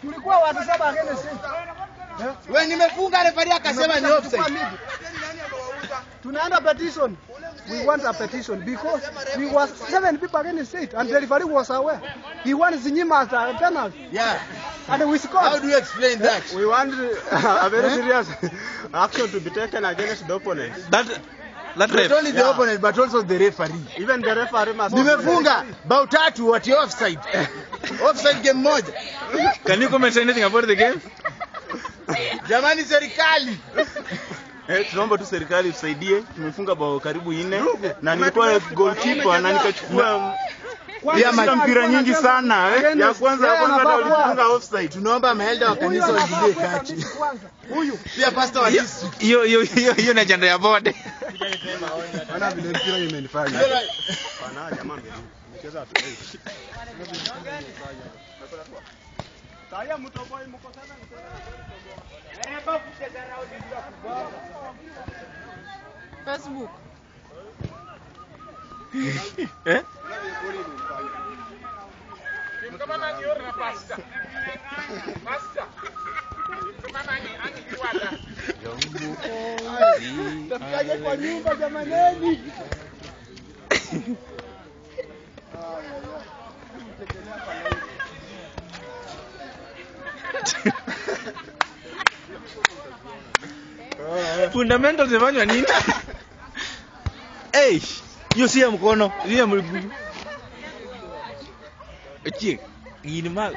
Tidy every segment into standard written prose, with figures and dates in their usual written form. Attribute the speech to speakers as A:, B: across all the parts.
A: Tulikuwa watu 7 against 8.
B: Wewe nimefunga referee akasema ni offside.
A: Tunaenda petition. We want a petition because we was 7 people against 8 and the referee was aware. He wants Zinyima as a penalty.
B: Yeah.
A: And we scored.
B: How do you explain that?
C: We want a very serious action to be taken against the opponent.
B: Not only the opponent but also the referee.
C: Even the referee must.
B: Nimefunga bao 3 wati offside. Offside game moja.
D: Can you comment anything about the game?
B: Jamani serikali.
C: Tunaomba tu serikali tusaidie. Tumefunga bao karibu 4 na nilikuwa goalkeeper na nikachukua ya mpira nyingi sana ya kwanza hata walifunga offside.
B: Tunaomba maelda wa kanisa wajilie kati. Huyu pia pastor wa district.
D: Hiyo ni agenda ya board.
C: Bana vile mpira imenifanya. Bana jamaa mcheza tu. Taya mtoboi mko sana.
E: Facebook.
F: Kama nani ora pasta. Pasta. Kama nani angiwala.
A: Tafikaje kwa nyumba jamaneni?
D: Fundamentals zifanywa nini? Hiyo si ya mkono, si ya mguu. Eti, hii ni ma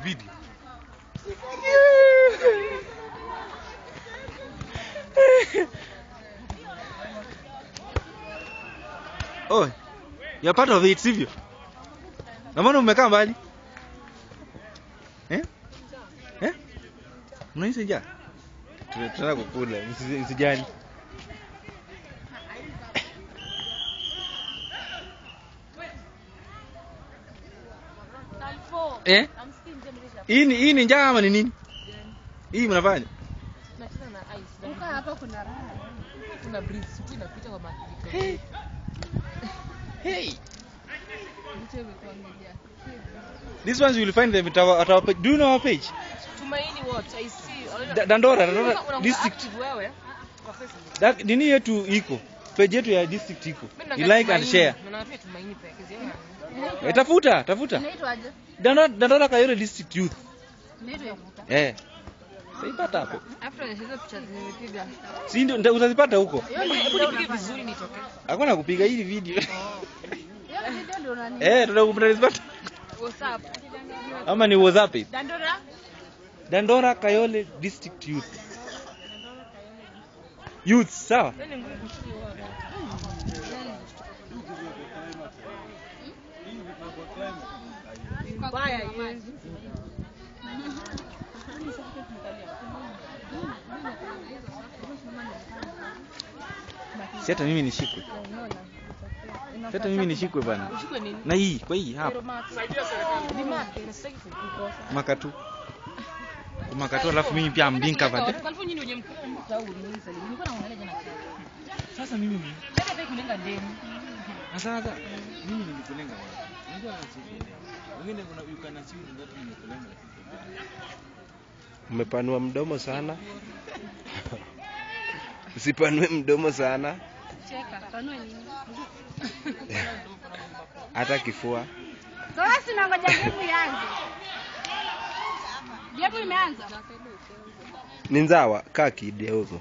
D: video. Oh, you're part of it, sivyo? Na mbona umekaa mbali? Unahisi njaa? Tunataka kukula, usijali. Hii ni njaa ama ni nini? Hii mnafanya?
E: Tunacheza na ice. Uka hapa kuna raha. Kuna breeze inapita kwa maji.
D: Hey. These ones you will find them at our page. Do you know our page?
E: Tumaini what? I see.
D: Dandora district.
E: Wewe kwa Facebook.
D: That nini yetu iko. Page yetu ya district iko. You like and share.
E: Na pia Tumaini pekee.
D: Tafuta.
E: Inaitwaje?
D: Dandora Kayole district youth.
E: Inaitwa.
D: Saipata hapo.
E: After hizo picha nimepiga.
D: Si ndio utazipata huko.
E: Hebu nipige vizuri nitoke.
D: Hakuna kupiga hii video.
E: Hiyo video ndio nani?
D: Tunakupata.
E: WhatsApp.
D: Ama ni WhatsApp?
E: Dandora
D: Kayole district youth. Youth, sawa?
E: Baya
D: Si hata mimi nishikwe bana. Na hii, kwa hii hapa. Makatu. Makatu alafu mimi pia mbinka bade. Sasa mimi Sasa mimi nilikulenga wapi? Unajua wengine you can assume that nilikulenga.
C: Umepanua mdomo sana. Usipanue mdomo sana.
E: Cheka, panua nini?
C: Hata kifua.
E: Sasa sinangoja game ianze. Game imeanza.
C: Ninzawa kaa kidogo.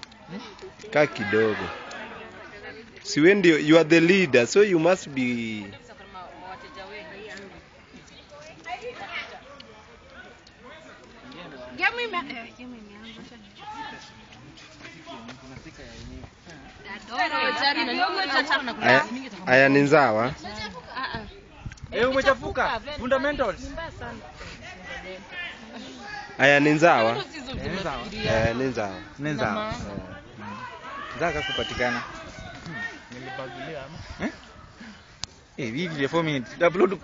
C: Si wewe ndio you are the leader so you must be
E: Game imeanza.
C: Aya Ninzawa.
D: Umechafuka. Fundamentals.
C: Aya Ninzawa.
D: Ninzawa. Zaka kupatikana. Nilibagulia ama? Hivi 4 minutes. Upload